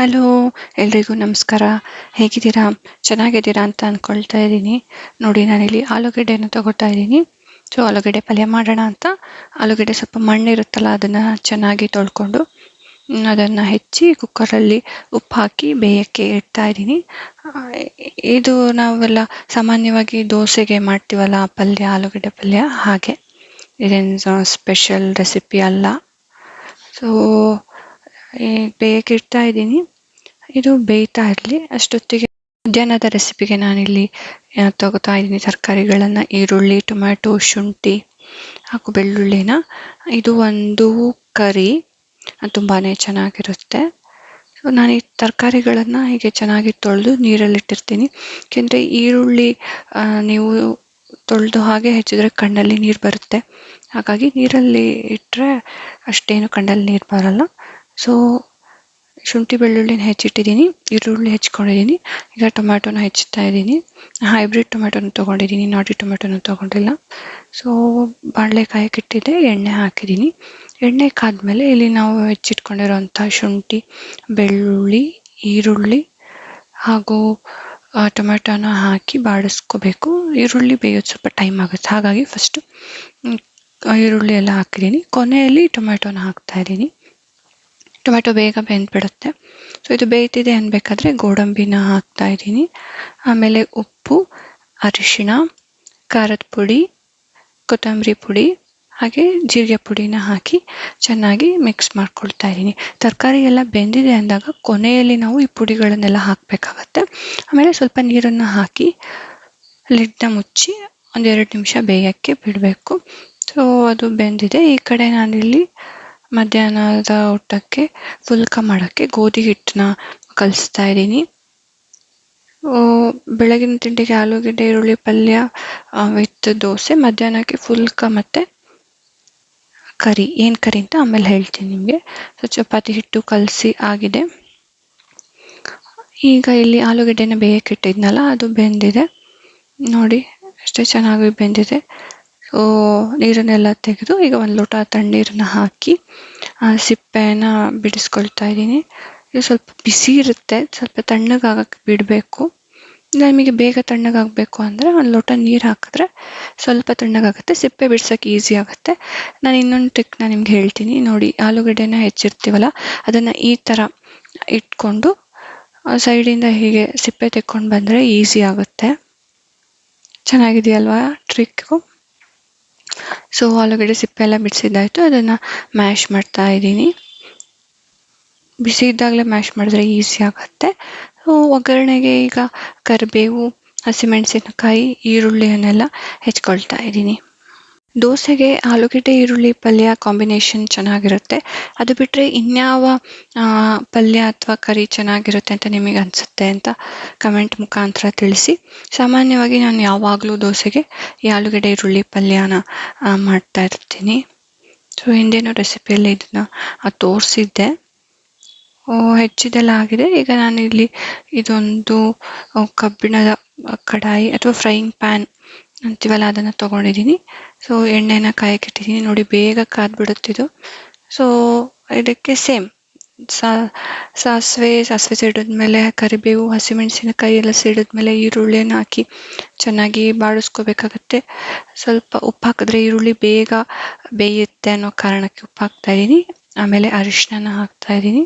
Hello, ಎಲ್ರಿಗೂ ನಮಸ್ಕಾರ. ಹೇಗಿದ್ದೀರಾ? ಚೆನ್ನಾಗಿದ್ದೀರಾ ಅಂತ ಅಂದ್ಕೊಳ್ತಾ ಇದ್ದೀನಿ. ನೋಡಿ, ನಾನಿಲ್ಲಿ ಆಲೂಗಡ್ಡೆನ ತಗೋತಾ ಇದ್ದೀನಿ. ಸೊ ಆಲೂಗಡ್ಡೆ ಪಲ್ಯ ಮಾಡೋಣ ಅಂತ ಆಲೂಗಡ್ಡೆ ಸ್ವಲ್ಪ ಮಣ್ಣಿರುತ್ತಲ್ಲ ಅದನ್ನು ಚೆನ್ನಾಗಿ ತೊಳ್ಕೊಂಡು ಅದನ್ನು ಹೆಚ್ಚಿ ಕುಕ್ಕರಲ್ಲಿ ಉಪ್ಪು ಹಾಕಿ ಬೇಯಕ್ಕೆ ಇಡ್ತಾ ಇದ್ದೀನಿ. ಇದು ನಾವೆಲ್ಲ ಸಾಮಾನ್ಯವಾಗಿ ದೋಸೆಗೆ ಮಾಡ್ತೀವಲ್ಲ ಪಲ್ಯ, ಆಲೂಗಡ್ಡೆ ಪಲ್ಯ, ಹಾಗೆ ಇದೇನು ಸ್ಪೆಷಲ್ ರೆಸಿಪಿ ಅಲ್ಲ. ಸೊ ಬೇಯಕ್ಕೆ ಇಡ್ತಾ ಇದ್ದೀನಿ. ಇದು ಬೇಯ್ತಾ ಇರಲಿ. ಅಷ್ಟೊತ್ತಿಗೆ ಮಧ್ಯಾಹ್ನದ ರೆಸಿಪಿಗೆ ನಾನಿಲ್ಲಿ ತಗೋತಾ ಇದ್ದೀನಿ ತರಕಾರಿಗಳನ್ನು: ಈರುಳ್ಳಿ, ಟೊಮ್ಯಾಟೊ, ಶುಂಠಿ ಹಾಗೂ ಬೆಳ್ಳುಳ್ಳಿನ. ಇದು ಒಂದು ಕರಿ, ತುಂಬಾ ಚೆನ್ನಾಗಿರುತ್ತೆ. ಸೊ ನಾನು ಈ ತರಕಾರಿಗಳನ್ನು ಹೀಗೆ ಚೆನ್ನಾಗಿ ತೊಳೆದು ನೀರಲ್ಲಿಟ್ಟಿರ್ತೀನಿ. ಏಕೆಂದರೆ ಈರುಳ್ಳಿ ನೀವು ತೊಳೆದು ಹಾಗೆ ಹೆಚ್ಚಿದ್ರೆ ಕಣ್ಣಲ್ಲಿ ನೀರು ಬರುತ್ತೆ. ಹಾಗಾಗಿ ನೀರಲ್ಲಿ ಇಟ್ಟರೆ ಅಷ್ಟೇನು ಕಣ್ಣಲ್ಲಿ ನೀರು ಬರಲ್ಲ. ಸೊ ಶುಂಠಿ ಬೆಳ್ಳುಳ್ಳಿನ ಹೆಚ್ಚಿಟ್ಟಿದ್ದೀನಿ, ಈರುಳ್ಳಿ ಹೆಚ್ಕೊಂಡಿದ್ದೀನಿ. ಈಗ ಟೊಮ್ಯಾಟೊನ ಹೆಚ್ಚುತ್ತಾ ಇದ್ದೀನಿ. ಹೈಬ್ರಿಡ್ ಟೊಮ್ಯಾಟೊನ ತೊಗೊಂಡಿದ್ದೀನಿ, ನಾಟಿ ಟೊಮ್ಯಾಟೊನ ತೊಗೊಂಡಿಲ್ಲ. ಸೊ ಬಾಣಲೆಕಾಯಕ್ಕೆ ಇಟ್ಟಿದ್ದೆ, ಎಣ್ಣೆ ಹಾಕಿದ್ದೀನಿ. ಎಣ್ಣೆ ಕಾದ್ಮೇಲೆ ಇಲ್ಲಿ ನಾವು ಹೆಚ್ಚಿಟ್ಕೊಂಡಿರೋಂಥ ಶುಂಠಿ, ಬೆಳ್ಳುಳ್ಳಿ, ಈರುಳ್ಳಿ ಹಾಗೂ ಟೊಮ್ಯಾಟೊನ ಹಾಕಿ ಬಾಡಿಸ್ಕೋಬೇಕು. ಈರುಳ್ಳಿ ಬೇಯೋದು ಸ್ವಲ್ಪ ಟೈಮ್ ಆಗುತ್ತೆ, ಹಾಗಾಗಿ ಫಸ್ಟು ಈರುಳ್ಳಿ ಎಲ್ಲ ಹಾಕಿದ್ದೀನಿ. ಕೊನೆಯಲ್ಲಿ ಟೊಮ್ಯಾಟೊನ ಹಾಕ್ತಾ ಇದ್ದೀನಿ. ಟೊಮ್ಯಾಟೊ ಬೇಗ ಬೆಂದ್ಬಿಡುತ್ತೆ. ಸೊ ಇದು ಬೇಯ್ತಿದೆ ಅನ್ಬೇಕಾದ್ರೆ ಗೋಡಂಬಿನ ಹಾಕ್ತಾ ಇದ್ದೀನಿ. ಆಮೇಲೆ ಉಪ್ಪು, ಅರಿಶಿಣ, ಖಾರದ ಪುಡಿ, ಕೊತ್ತಂಬರಿ ಪುಡಿ ಹಾಗೆ ಜೀರಿಗೆ ಪುಡಿನ ಹಾಕಿ ಚೆನ್ನಾಗಿ ಮಿಕ್ಸ್ ಮಾಡ್ಕೊಳ್ತಾ ಇದ್ದೀನಿ. ತರಕಾರಿ ಎಲ್ಲ ಬೆಂದಿದೆ ಅಂದಾಗ ಕೊನೆಯಲ್ಲಿ ನಾವು ಈ ಪುಡಿಗಳನ್ನೆಲ್ಲ ಹಾಕಬೇಕಾಗತ್ತೆ. ಆಮೇಲೆ ಸ್ವಲ್ಪ ನೀರನ್ನು ಹಾಕಿ ಲಿಡ್ನ ಮುಚ್ಚಿ 1-2 ನಿಮಿಷ ಬೇಯಕ್ಕೆ ಬಿಡಬೇಕು. ಸೊ ಅದು ಬೆಂದಿದೆ. ಈ ಕಡೆ ನಾನಿಲ್ಲಿ ಮಧ್ಯಾಹ್ನದ ಊಟಕ್ಕೆ ಫುಲ್ಕ ಮಾಡೋಕ್ಕೆ ಗೋಧಿ ಹಿಟ್ಟನ್ನ ಕಲಿಸ್ತಾ ಇದ್ದೀನಿ. ಬೆಳಗಿನ ತಿಂಡಿಗೆ ಆಲೂಗಡ್ಡೆ ಈರುಳ್ಳಿ ಪಲ್ಯ ವಿತ್ ದೋಸೆ, ಮಧ್ಯಾಹ್ನಕ್ಕೆ ಫುಲ್ಕ ಮತ್ತು ಕರಿ. ಏನು ಕರಿ ಅಂತ ಆಮೇಲೆ ಹೇಳ್ತೀನಿ ನಿಮಗೆ. ಸೊ ಚಪಾತಿ ಹಿಟ್ಟು ಕಲಸಿ ಆಗಿದೆ. ಈಗ ಇಲ್ಲಿ ಆಲೂಗಡ್ಡೆನ ಬೇಯಕ್ಕೆ ಇಟ್ಟಿದ್ನಲ್ಲ, ಅದು ಬೆಂದಿದೆ. ನೋಡಿ ಅಷ್ಟೇ ಚೆನ್ನಾಗಿ ಬೆಂದಿದೆ. ಸೊ ನೀರನ್ನೆಲ್ಲ ತೆಗೆದು ಈಗ 1 ಲೋಟ ತಣ್ಣೀರನ್ನ ಹಾಕಿ ಸಿಪ್ಪೆನ ಬಿಡಿಸ್ಕೊಳ್ತಾ ಇದ್ದೀನಿ. ಇದು ಸ್ವಲ್ಪ ಬಿಸಿ ಇರುತ್ತೆ, ಸ್ವಲ್ಪ ತಣ್ಣಗಾಗಕ್ಕೆ ಬಿಡಬೇಕು. ನಮಗೆ ಬೇಗ ತಣ್ಣಗಾಗಬೇಕು ಅಂದರೆ 1 ಲೋಟ ನೀರು ಹಾಕಿದ್ರೆ ಸ್ವಲ್ಪ ತಣ್ಣಗಾಗುತ್ತೆ, ಸಿಪ್ಪೆ ಬಿಡ್ಸೋಕ್ಕೆ ಈಸಿ ಆಗುತ್ತೆ. ನಾನು ಇನ್ನೊಂದು ಟ್ರಿಕ್ನ ನಿಮ್ಗೆ ಹೇಳ್ತೀನಿ ನೋಡಿ. ಆಲೂಗಡ್ಡೆನ ಹೆಚ್ಚಿರ್ತೀವಲ್ಲ ಅದನ್ನು ಈ ಥರ ಇಟ್ಕೊಂಡು ಸೈಡಿಂದ ಹೀಗೆ ಸಿಪ್ಪೆ ತೆಕ್ಕೊಂಡು ಬಂದರೆ ಈಸಿ ಆಗುತ್ತೆ. ಚೆನ್ನಾಗಿದೆಯಲ್ವಾ ಟ್ರಿಕ್ಕು? ಸೊ ಆಲೂಗಡ್ಡೆ ಸಿಪ್ಪೆ ಎಲ್ಲ ಬಿಡಿಸಿದ್ದಾಯಿತು. ಅದನ್ನು ಮ್ಯಾಶ್ ಮಾಡ್ತಾ ಇದ್ದೀನಿ. ಬಿಸಿ ಇದ್ದಾಗಲೇ ಮ್ಯಾಶ್ ಮಾಡಿದ್ರೆ ಈಸಿ ಆಗುತ್ತೆ. ಒಗ್ಗರಣೆಗೆ ಈಗ ಕರಿಬೇವು, ಹಸಿಮೆಣಸಿನಕಾಯಿ, ಈರುಳ್ಳಿಯನ್ನೆಲ್ಲ ಹೆಚ್ಕೊಳ್ತಾ ಇದ್ದೀನಿ. ದೋಸೆಗೆ ಆಲೂಗಡ್ಡೆ ಈರುಳ್ಳಿ ಪಲ್ಯ ಕಾಂಬಿನೇಷನ್ ಚೆನ್ನಾಗಿರುತ್ತೆ. ಅದು ಬಿಟ್ಟರೆ ಇನ್ಯಾವ ಪಲ್ಯ ಅಥವಾ ಕರಿ ಚೆನ್ನಾಗಿರುತ್ತೆ ಅಂತ ನಿಮಗೆ ಅನಿಸುತ್ತೆ ಅಂತ ಕಮೆಂಟ್ ಮುಖಾಂತರ ತಿಳಿಸಿ. ಸಾಮಾನ್ಯವಾಗಿ ನಾನು ಯಾವಾಗಲೂ ದೋಸೆಗೆ ಈ ಆಲೂಗಡ್ಡೆ ಈರುಳ್ಳಿ ಪಲ್ಯನ ಮಾಡ್ತಾ ಇರ್ತೀನಿ. ಸೊ ಹಿಂದೇನೋ ರೆಸಿಪಿಯಲ್ಲಿ ಇದನ್ನು ತೋರಿಸಿದ್ದೆ. ಹೆಚ್ಚಿದೆಲ್ಲ ಆಗಿದೆ. ಈಗ ನಾನಿಲ್ಲಿ ಇದೊಂದು ಕಬ್ಬಿಣದ ಕಡಾಯಿ ಅಥವಾ ಫ್ರೈಯಿಂಗ್ ಪ್ಯಾನ್ ಅಂತೀವಲ್ಲ ಅದನ್ನು ತೊಗೊಂಡಿದ್ದೀನಿ. ಸೊ ಎಣ್ಣೆನ ಕಾಯಕ್ಕಿಟ್ಟಿದ್ದೀನಿ. ನೋಡಿ ಬೇಗ ಕಾದ್ಬಿಡುತ್ತಿದ್ದು. ಸೊ ಇದಕ್ಕೆ ಸೇಮ್ ಸಾಸಿವೆ ಸಿಡಿದ್ಮೇಲೆ ಕರಿಬೇವು, ಹಸಿಮೆಣಸಿನಕಾಯಿ ಎಲ್ಲ ಸಿಡಿದ್ಮೇಲೆ ಈರುಳ್ಳಿಯನ್ನು ಹಾಕಿ ಚೆನ್ನಾಗಿ ಬಾಡಿಸ್ಕೋಬೇಕಾಗತ್ತೆ. ಸ್ವಲ್ಪ ಉಪ್ಪು ಹಾಕಿದ್ರೆ ಈರುಳ್ಳಿ ಬೇಗ ಬೇಯುತ್ತೆ ಅನ್ನೋ ಕಾರಣಕ್ಕೆ ಉಪ್ಪು ಹಾಕ್ತಾ ಇದ್ದೀನಿ. ಆಮೇಲೆ ಅರಿಶಿನ ಹಾಕ್ತಾ ಇದ್ದೀನಿ.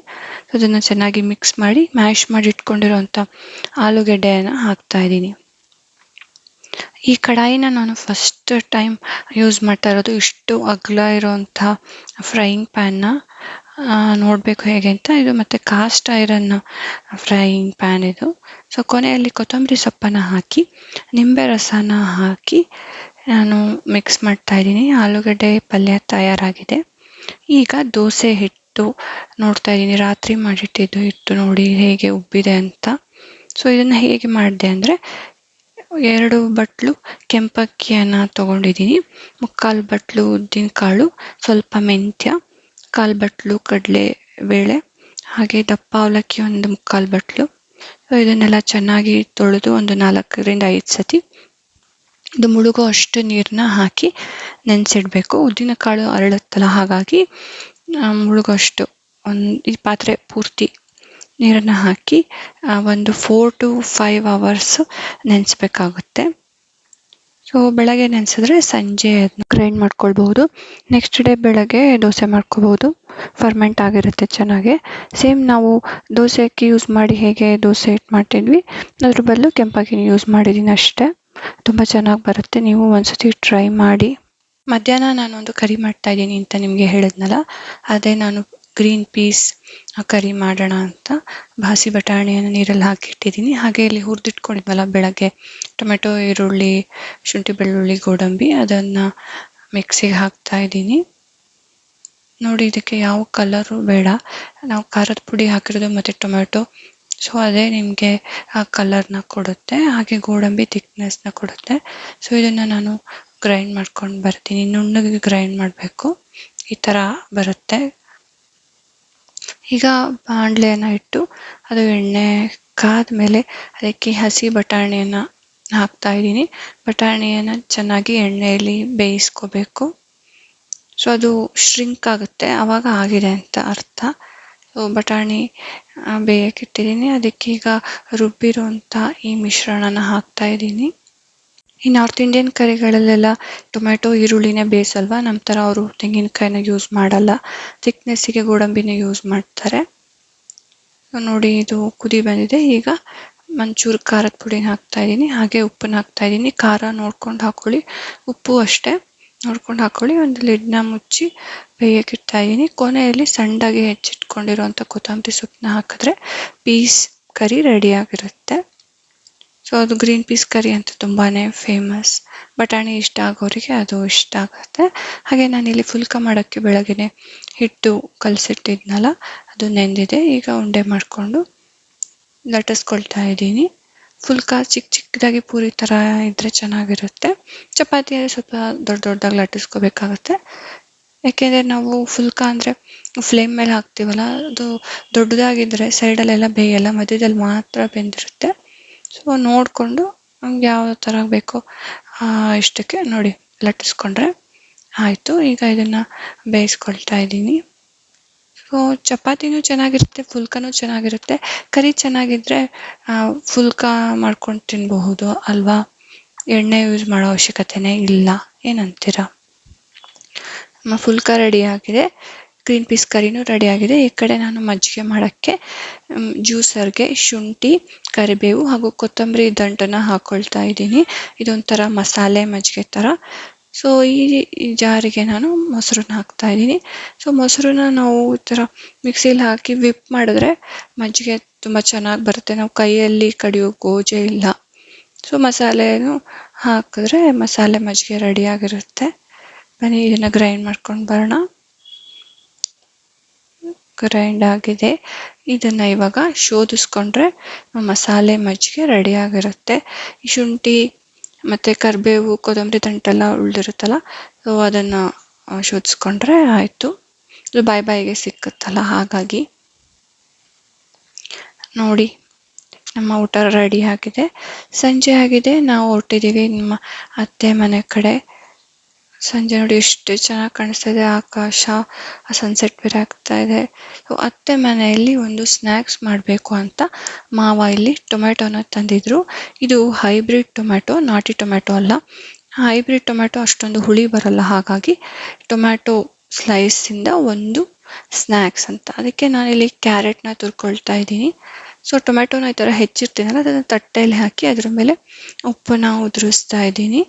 ಅದನ್ನು ಚೆನ್ನಾಗಿ ಮಿಕ್ಸ್ ಮಾಡಿ ಮ್ಯಾಶ್ ಮಾಡಿ ಇಟ್ಕೊಂಡಿರೋಂಥ ಆಲೂಗಡ್ಡೆಯನ್ನು ಹಾಕ್ತಾ ಇದ್ದೀನಿ. ಈ ಕಡಾಯಿನ ನಾನು ಫಸ್ಟ್ ಟೈಮ್ ಯೂಸ್ ಮಾಡ್ತಾ ಇರೋದು. ಇಷ್ಟು ಅಗಲ ಇರೋಂಥ ಫ್ರೈಯಿಂಗ್ ಪ್ಯಾನ್ನ ನೋಡಬೇಕು ಹೇಗೆ ಅಂತ. ಇದು ಮತ್ತು ಕಾಸ್ಟ್ ಐರನ್ ಫ್ರೈಯಿಂಗ್ ಪ್ಯಾನ್ ಇದು. ಸೊ ಕೊನೆಯಲ್ಲಿ ಕೊತ್ತಂಬರಿ ಸೊಪ್ಪನ್ನು ಹಾಕಿ ನಿಂಬೆ ರಸನ ಹಾಕಿ ನಾನು ಮಿಕ್ಸ್ ಮಾಡ್ತಾ ಇದ್ದೀನಿ. ಆಲೂಗಡ್ಡೆ ಪಲ್ಯ ತಯಾರಾಗಿದೆ. ಈಗ ದೋಸೆ ಹಿಟ್ಟು ನೋಡ್ತಾ ಇದ್ದೀನಿ. ರಾತ್ರಿ ಮಾಡಿಟ್ಟಿದ್ದು ಹಿಟ್ಟು ನೋಡಿ ಹೇಗೆ ಉಬ್ಬಿದೆ ಅಂತ. ಸೊ ಇದನ್ನು ಹೇಗೆ ಮಾಡಿದೆ ಅಂದರೆ 2 ಬಟ್ಲು ಕೆಂಪಕ್ಕಿಯನ್ನು ತೊಗೊಂಡಿದ್ದೀನಿ, 3/4 ಬಟ್ಲು ಉದ್ದಿನಕಾಳು, ಸ್ವಲ್ಪ ಮೆಂತ್ಯ, 1/4 ಬಟ್ಲು ಕಡಲೆಬೇಳೆ, ಹಾಗೆ ದಪ್ಪ ಅವಲಕ್ಕಿ 1/4 ಬಟ್ಲು. ಇದನ್ನೆಲ್ಲ ಚೆನ್ನಾಗಿ ತೊಳೆದು ಒಂದು 4-5 ಸತಿ ಇದು ಮುಳುಗೋ ಅಷ್ಟು ನೀರನ್ನ ಹಾಕಿ ನೆನೆಸಿಡಬೇಕು. ಉದ್ದಿನಕಾಳು ಅರಳುತ್ತಲ್ಲ, ಹಾಗಾಗಿ ಮುಳುಗೋಷ್ಟು ಈ ಪಾತ್ರೆ ಪೂರ್ತಿ ನೀರನ್ನು ಹಾಕಿ ಒಂದು 4 to 5 hours ನೆನೆಸ್ಬೇಕಾಗುತ್ತೆ. ಸೊ ಬೆಳಗ್ಗೆ ನೆನೆಸಿದ್ರೆ ಸಂಜೆ ಅದನ್ನ ಗ್ರೈಂಡ್ ಮಾಡ್ಕೊಳ್ಬಹುದು. ನೆಕ್ಸ್ಟ್ ಡೇ ಬೆಳಗ್ಗೆ ದೋಸೆ ಮಾಡ್ಕೋಬಹುದು. ಫರ್ಮೆಂಟ್ ಆಗಿರುತ್ತೆ ಚೆನ್ನಾಗಿ. ಸೇಮ್ ನಾವು ದೋಸೆ ಅಕ್ಕಿ ಯೂಸ್ ಮಾಡಿ ಹೇಗೆ ದೋಸೆ ಹಿಟ್ಟು ಮಾಡ್ತಿದ್ವಿ, ಅದ್ರ ಬದಲು ಕೆಂಪಕ್ಕಿನ ಯೂಸ್ ಮಾಡಿದ್ದೀನಿ ಅಷ್ಟೇ. ತುಂಬ ಚೆನ್ನಾಗಿ ಬರುತ್ತೆ. ನೀವು ಒಂದ್ಸತಿ ಟ್ರೈ ಮಾಡಿ. ಮಧ್ಯಾಹ್ನ ನಾನೊಂದು ಕರಿ ಮಾಡ್ತಾ ಇದ್ದೀನಿ ಅಂತ ನಿಮಗೆ ಹೇಳಿದ್ನಲ್ಲ, ಅದೇ ನಾನು ಗ್ರೀನ್ ಪೀಸ್ ಕರಿ ಮಾಡೋಣ ಅಂತ ಹಸಿ ಬಟಾಣಿಯನ್ನು ನೀರಲ್ಲಿ ಹಾಕಿಟ್ಟಿದ್ದೀನಿ. ಹಾಗೆ ಇಲ್ಲಿ ಹುರಿದಿಟ್ಕೊಂಡಿದ್ವಲ್ಲ ಬೆಳಗ್ಗೆ ಟೊಮೆಟೊ, ಈರುಳ್ಳಿ, ಶುಂಠಿ ಬೆಳ್ಳುಳ್ಳಿ, ಗೋಡಂಬಿ, ಅದನ್ನು ಮಿಕ್ಸಿಗೆ ಹಾಕ್ತಾ ಇದ್ದೀನಿ. ನೋಡಿ, ಇದಕ್ಕೆ ಯಾವ ಕಲರು ಬೇಡ, ನಾವು ಖಾರದ ಪುಡಿ ಹಾಕಿರೋದು ಮತ್ತು ಟೊಮೆಟೊ, ಸೊ ಅದೇ ನಿಮಗೆ ಆ ಕಲರ್ನ ಕೊಡುತ್ತೆ. ಹಾಗೆ ಗೋಡಂಬಿ ಥಿಕ್ನೆಸ್ನ ಕೊಡುತ್ತೆ. ಸೊ ಇದನ್ನು ನಾನು ಗ್ರೈಂಡ್ ಮಾಡ್ಕೊಂಡು ಬರ್ತೀನಿ. ನುಣ್ಣಗೆ ಗ್ರೈಂಡ್ ಮಾಡಬೇಕು, ಈ ಥರ ಬರುತ್ತೆ. ಈಗ ಬಾಣಲೆಯನ್ನು ಇಟ್ಟು ಅದು ಎಣ್ಣೆ ಕಾದ ಮೇಲೆ ಅದಕ್ಕೆ ಹಸಿ ಬಟಾಣಿಯನ್ನು ಹಾಕ್ತಾ ಇದ್ದೀನಿ. ಬಟಾಣಿಯನ್ನು ಚೆನ್ನಾಗಿ ಎಣ್ಣೆಯಲ್ಲಿ ಬೇಯಿಸ್ಕೋಬೇಕು. ಸೊ ಅದು ಶ್ರಿಂಕ್ ಆಗುತ್ತೆ, ಆವಾಗ ಆಗಿದೆ ಅಂತ ಅರ್ಥ. ಸೊ ಬಟಾಣಿ ಬೇಯಕ್ಕಿಟ್ಟಿದ್ದೀನಿ. ಅದಕ್ಕೆ ಈಗ ರುಬ್ಬಿರುವಂಥ ಈ ಮಿಶ್ರಣನ ಹಾಕ್ತಾ ಇದ್ದೀನಿ. ಈ ನಾರ್ತ್ ಇಂಡಿಯನ್ ಕರಿಗಳಲ್ಲೆಲ್ಲ ಟೊಮೆಟೊ, ಈರುಳ್ಳಿನೇ ಬೇಯಿಸಲ್ವಾ, ನಮ್ಮ ಥರ ಅವರು ತೆಂಗಿನಕಾಯಿನ ಯೂಸ್ ಮಾಡಲ್ಲ. ಥಿಕ್ನೆಸ್ಸಿಗೆ ಗೋಡಂಬಿನೇ ಯೂಸ್ ಮಾಡ್ತಾರೆ. ನೋಡಿ, ಇದು ಕುದಿ ಬಂದಿದೆ. ಈಗ ಒಂಚೂರು ಖಾರದ ಪುಡಿನ ಹಾಕ್ತಾ ಇದ್ದೀನಿ, ಹಾಗೆ ಉಪ್ಪನ್ನ ಹಾಕ್ತಾ ಇದ್ದೀನಿ. ಖಾರ ನೋಡ್ಕೊಂಡು ಹಾಕೊಳ್ಳಿ, ಉಪ್ಪು ಅಷ್ಟೇ ನೋಡ್ಕೊಂಡು ಹಾಕೊಳ್ಳಿ. ಒಂದು ಲಿಡ್ನ ಮುಚ್ಚಿ ಬೇಯಕ್ಕಿಡ್ತಾ ಇದ್ದೀನಿ. ಕೊನೆಯಲ್ಲಿ ಸಣ್ಣದಾಗಿ ಹೆಚ್ಚಿಟ್ಕೊಂಡಿರುವಂಥ ಕೊತ್ತಂಬರಿ ಸೊಪ್ಪನ್ನ ಹಾಕಿದ್ರೆ ಪೀಸ್ ಕರಿ ರೆಡಿಯಾಗಿರುತ್ತೆ. ಸೊ ಅದು ಗ್ರೀನ್ ಪೀಸ್ ಕರಿ ಅಂತ ತುಂಬಾ ಫೇಮಸ್. ಬಟಾಣಿ ಇಷ್ಟ ಆಗೋರಿಗೆ ಅದು ಇಷ್ಟ ಆಗುತ್ತೆ. ಹಾಗೆ ನಾನಿಲ್ಲಿ ಫುಲ್ಕ ಮಾಡೋಕ್ಕೆ ಬೆಳಗ್ಗೆ ಹಿಟ್ಟು ಕಲಸಿಟ್ಟಿದ್ನಲ್ಲ, ಅದು ನೆಂದಿದೆ. ಈಗ ಉಂಡೆ ಮಾಡಿಕೊಂಡು ಲಟ್ಟಿಸ್ಕೊಳ್ತಾ ಇದ್ದೀನಿ. ಫುಲ್ಕ ಚಿಕ್ಕದಾಗಿ ಪೂರಿ ಥರ ಇದ್ದರೆ ಚೆನ್ನಾಗಿರುತ್ತೆ. ಚಪಾತಿ ಆದರೆ ಸ್ವಲ್ಪ ದೊಡ್ಡದಾಗಿ ಲಟ್ಟಿಸ್ಕೋಬೇಕಾಗತ್ತೆ. ಯಾಕೆಂದರೆ ನಾವು ಫುಲ್ಕ ಅಂದರೆ ಫ್ಲೇಮ್ ಮೇಲೆ ಹಾಕ್ತೀವಲ್ಲ, ಅದು ದೊಡ್ಡದಾಗಿದ್ದರೆ ಸೈಡಲ್ಲೆಲ್ಲ ಬೇಯಲ್ಲ, ಮಧ್ಯದಲ್ಲಿ ಮಾತ್ರ ಬೆಂದಿರುತ್ತೆ. ಸೊ ನೋಡಿಕೊಂಡು ನಮ್ಗೆ ಯಾವ ಥರ ಬೇಕೋ ಇಷ್ಟಕ್ಕೆ ನೋಡಿ ಲಟ್ಟಿಸ್ಕೊಂಡ್ರೆ ಆಯಿತು. ಈಗ ಇದನ್ನು ಬೇಯಿಸ್ಕೊಳ್ತಾ ಇದ್ದೀನಿ. ಸೊ ಚಪಾತಿನೂ ಚೆನ್ನಾಗಿರುತ್ತೆ, ಫುಲ್ಕನೂ ಚೆನ್ನಾಗಿರುತ್ತೆ. ಕರಿ ಚೆನ್ನಾಗಿದ್ದರೆ ಫುಲ್ಕ ಮಾಡ್ಕೊಂಡು ತಿನ್ನಬಹುದು ಅಲ್ವಾ, ಎಣ್ಣೆ ಯೂಸ್ ಮಾಡೋ ಅವಶ್ಯಕತೆನೇ ಇಲ್ಲ. ಏನಂತೀರ? ನಮ್ಮ ಫುಲ್ಕ ರೆಡಿಯಾಗಿದೆ, ಗ್ರೀನ್ ಪೀಸ್ ಕರಿನೂ ರೆಡಿಯಾಗಿದೆ. ಈ ಕಡೆ ನಾನು ಮಜ್ಜಿಗೆ ಮಾಡೋಕ್ಕೆ ಜ್ಯೂಸರ್ಗೆ ಶುಂಠಿ, ಕರಿಬೇವು ಹಾಗೂ ಕೊತ್ತಂಬರಿ ದಂಟನ್ನು ಹಾಕ್ಕೊಳ್ತಾ ಇದ್ದೀನಿ. ಇದೊಂಥರ ಮಸಾಲೆ ಮಜ್ಜಿಗೆ ಥರ. ಸೊ ಈ ಜಾರಿಗೆ ನಾನು ಮೊಸರನ್ನ ಹಾಕ್ತಾ ಇದ್ದೀನಿ. ಸೊ ಮೊಸರನ್ನ ನಾವು ಈ ಥರ ಮಿಕ್ಸಿಲಿ ಹಾಕಿ ವಿಪ್ ಮಾಡಿದ್ರೆ ಮಜ್ಜಿಗೆ ತುಂಬ ಚೆನ್ನಾಗಿ ಬರುತ್ತೆ. ನಾವು ಕೈಯಲ್ಲಿ ಕಡಿಯೋ ಗೋಜೆ ಇಲ್ಲ. ಸೊ ಮಸಾಲೆನೂ ಹಾಕಿದ್ರೆ ಮಸಾಲೆ ಮಜ್ಜಿಗೆ ರೆಡಿಯಾಗಿರುತ್ತೆ. ಬನ್ನಿ ಇದನ್ನು ಗ್ರೈಂಡ್ ಮಾಡ್ಕೊಂಡು ಬರೋಣ. ಗ್ರೈಂಡ್ ಆಗಿದೆ. ಇದನ್ನು ಇವಾಗ ಶೋಧಿಸ್ಕೊಂಡ್ರೆ ಮಸಾಲೆ ಮಜ್ಜಿಗೆ ರೆಡಿಯಾಗಿರುತ್ತೆ. ಶುಂಠಿ ಮತ್ತು ಕರಿಬೇವು, ಕೊತ್ತಂಬರಿ ದಂಟೆಲ್ಲ ಉಳಿದಿರುತ್ತಲ್ಲ, ಸೊ ಅದನ್ನು ಶೋಧಿಸ್ಕೊಂಡ್ರೆ ಆಯಿತು. ಇದು ಬಾಯಿಗೆ ಸಿಕ್ಕುತ್ತಲ್ಲ, ಹಾಗಾಗಿ ನೋಡಿ ನಮ್ಮ ಊಟ ರೆಡಿ ಆಗಿದೆ. ಸಂಜೆ ಆಗಿದೆ, ನಾವು ಹೊರಟಿದ್ದೀವಿ ನಿಮ್ಮ ಅತ್ತೆ ಮನೆ ಕಡೆ. ಸಂಜೆ ನೋಡಿ ಎಷ್ಟು ಚೆನ್ನಾಗಿ ಕಾಣಿಸ್ತಾ ಇದೆ ಆಕಾಶ, ಸನ್ಸೆಟ್ ಬೇರೆ ಆಗ್ತಾ ಇದೆ. ಅತ್ತೆ ಮನೆಯಲ್ಲಿ ಒಂದು ಸ್ನ್ಯಾಕ್ಸ್ ಮಾಡಬೇಕು ಅಂತ ಮಾವ ಇಲ್ಲಿ ಟೊಮೆಟೊನ ತಂದಿದ್ರು. ಇದು ಹೈಬ್ರಿಡ್ ಟೊಮೆಟೊ, ನಾಟಿ ಟೊಮೆಟೊ ಅಲ್ಲ. ಹೈಬ್ರಿಡ್ ಟೊಮೆಟೊ ಅಷ್ಟೊಂದು ಹುಳಿ ಬರಲ್ಲ, ಹಾಗಾಗಿ ಟೊಮ್ಯಾಟೊ ಸ್ಲೈಸಿಂದ ಒಂದು ಸ್ನ್ಯಾಕ್ಸ್ ಅಂತ. ಅದಕ್ಕೆ ನಾನಿಲ್ಲಿ ಕ್ಯಾರೆಟ್ನ ತುರ್ಕೊಳ್ತಾ ಇದ್ದೀನಿ. ಸೊ ಟೊಮೆಟೊನ ಈ ಥರ ಹೆಚ್ಚಿರ್ತೀನಲ್ಲ, ಅದನ್ನು ತಟ್ಟೆಯಲ್ಲಿ ಹಾಕಿ ಅದ್ರ ಮೇಲೆ ಉಪ್ಪನ್ನ ಉದುರಿಸ್ತಾ ಇದ್ದೀನಿ.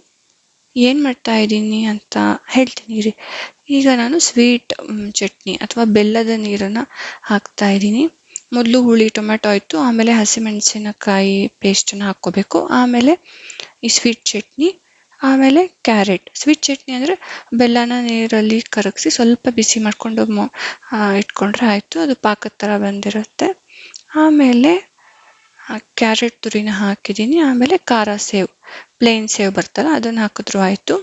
ಏನು ಮಾಡ್ತಾ ಇದ್ದೀನಿ ಅಂತ ಹೇಳ್ತೀನಿ ರೀ. ಈಗ ನಾನು ಸ್ವೀಟ್ ಚಟ್ನಿ ಅಥವಾ ಬೆಲ್ಲದ ನೀರನ್ನು ಹಾಕ್ತಾ ಇದ್ದೀನಿ. ಮೊದಲು ಹುಳಿ ಟೊಮೆಟೊ ಆಯಿತು, ಆಮೇಲೆ ಹಸಿಮೆಣಸಿನಕಾಯಿ ಪೇಸ್ಟನ್ನು ಹಾಕ್ಕೋಬೇಕು, ಆಮೇಲೆ ಈ ಸ್ವೀಟ್ ಚಟ್ನಿ, ಆಮೇಲೆ ಕ್ಯಾರೆಟ್. ಸ್ವೀಟ್ ಚಟ್ನಿ ಅಂದರೆ ಬೆಲ್ಲನ ನೀರಲ್ಲಿ ಕರಗಿಸಿ ಸ್ವಲ್ಪ ಬಿಸಿ ಮಾಡಿಕೊಂಡು ಇಟ್ಕೊಂಡ್ರೆ ಆಯಿತು, ಅದು ಪಾಕದ ಥರ ಬಂದಿರುತ್ತೆ. ಆಮೇಲೆ ಕ್ಯಾರೆಟ್ ತುರಿನ ಹಾಕಿದ್ದೀನಿ. ಆಮೇಲೆ ಖಾರ ಸೇವ್, ಪ್ಲೇನ್ ಸೇವ್ ಬರ್ತಲ್ಲ, ಅದನ್ನು ಹಾಕಿದ್ರು ಆಯಿತು.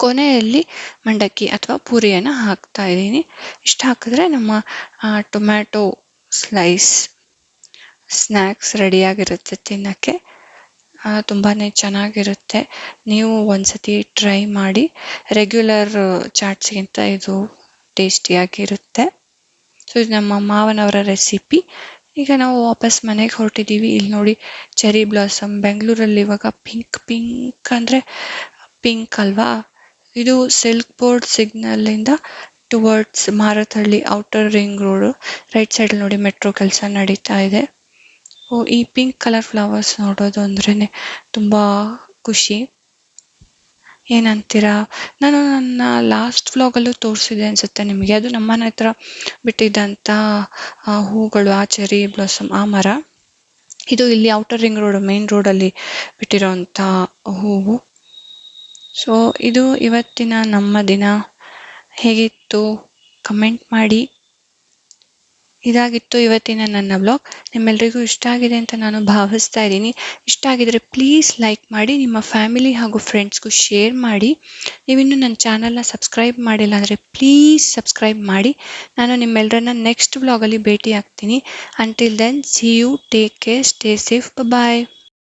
ಕೊನೆಯಲ್ಲಿ ಮಂಡಕ್ಕಿ ಅಥವಾ ಪೂರಿಯನ್ನು ಹಾಕ್ತಾ ಇದ್ದೀನಿ. ಇಷ್ಟು ಹಾಕಿದ್ರೆ ನಮ್ಮ ಟೊಮ್ಯಾಟೊ ಸ್ಲೈಸ್ ಸ್ನ್ಯಾಕ್ಸ್ ರೆಡಿಯಾಗಿರುತ್ತೆ ತಿನ್ನೋಕ್ಕೆ. ತುಂಬಾ ಚೆನ್ನಾಗಿರುತ್ತೆ. ನೀವು ಒಂದ್ಸತಿ ಟ್ರೈ ಮಾಡಿ. ರೆಗ್ಯುಲರ್ ಚಾಟ್ಸ್ಗಿಂತ ಇದು ಟೇಸ್ಟಿಯಾಗಿರುತ್ತೆ. ಸೊ ಇದು ನಮ್ಮ ಮಾವನವರ ರೆಸಿಪಿ. ಈಗ ನಾವು ವಾಪಸ್ ಮನೆಗೆ ಹೊರಟಿದ್ದೀವಿ. ಇಲ್ಲಿ ನೋಡಿ ಚೆರಿ ಬ್ಲಾಸಮ್ ಬೆಂಗಳೂರಲ್ಲಿ ಇವಾಗ ಪಿಂಕ್ ಪಿಂಕ್ ಅಂದರೆ ಪಿಂಕ್ ಅಲ್ವಾ. ಇದು ಸಿಲ್ಕ್ ಬೋರ್ಡ್ ಸಿಗ್ನಲ್ ಇಂದ towards Marathahalli outer ring road right side ನೋಡಿ ಮೆಟ್ರೋ ಕೆಲಸ ನಡೀತಾ ಇದೆ. ಈ ಪಿಂಕ್ ಕಲರ್ ಫ್ಲವರ್ಸ್ ನೋಡೋದು ಅಂದ್ರೇನೆ ತುಂಬಾ ಖುಷಿ. ಏನಂತೀರಾ? ನಾನು ನನ್ನ ಲಾಸ್ಟ್ ವ್ಲಾಗಲ್ಲೂ ತೋರಿಸಿದೆ ಅನ್ಸುತ್ತೆ ನಿಮಗೆ. ಅದು ನಮ್ಮನೆ ಹತ್ರ ಬಿಟ್ಟಿದ್ದಂಥ ಹೂಗಳು, ಆ ಚೆರಿ ಬ್ಲಾಸಮ್ ಆ ಮರ. ಇದು ಇಲ್ಲಿ ಔಟರ್ ರಿಂಗ್ ರೋಡ್ ಮೇನ್ ರೋಡಲ್ಲಿ ಬಿಟ್ಟಿರೋಂಥ ಹೂವು. ಸೊ ಇದು ಇವತ್ತಿನ ನಮ್ಮ ದಿನ. ಹೇಗಿತ್ತು ಕಮೆಂಟ್ ಮಾಡಿ. ಇದಾಗಿತ್ತು ಇವತ್ತಿನ ನನ್ನ ಬ್ಲಾಗ್. ನಿಮ್ಮೆಲ್ಲರಿಗೂ ಇಷ್ಟ ಆಗಿದೆ ಅಂತ ನಾನು ಭಾವಿಸ್ತಾ ಇದ್ದೀನಿ. ಇಷ್ಟ ಆಗಿದ್ರೆ ಪ್ಲೀಸ್ ಲೈಕ್ ಮಾಡಿ, ನಿಮ್ಮ ಫ್ಯಾಮಿಲಿ ಹಾಗೂ ಫ್ರೆಂಡ್ಸ್ಗೂ ಶೇರ್ ಮಾಡಿ. ನೀವಿನ್ನೂ ನನ್ನ ಚಾನಲ್ನ ಸಬ್ಸ್ಕ್ರೈಬ್ ಮಾಡಿಲ್ಲ ಅಂದರೆ ಪ್ಲೀಸ್ ಸಬ್ಸ್ಕ್ರೈಬ್ ಮಾಡಿ. ನಾನು ನಿಮ್ಮೆಲ್ಲರನ್ನ ನೆಕ್ಸ್ಟ್ ಬ್ಲಾಗಲ್ಲಿ ಭೇಟಿ ಆಗ್ತೀನಿ. Until then see you, take care, stay safe, bye.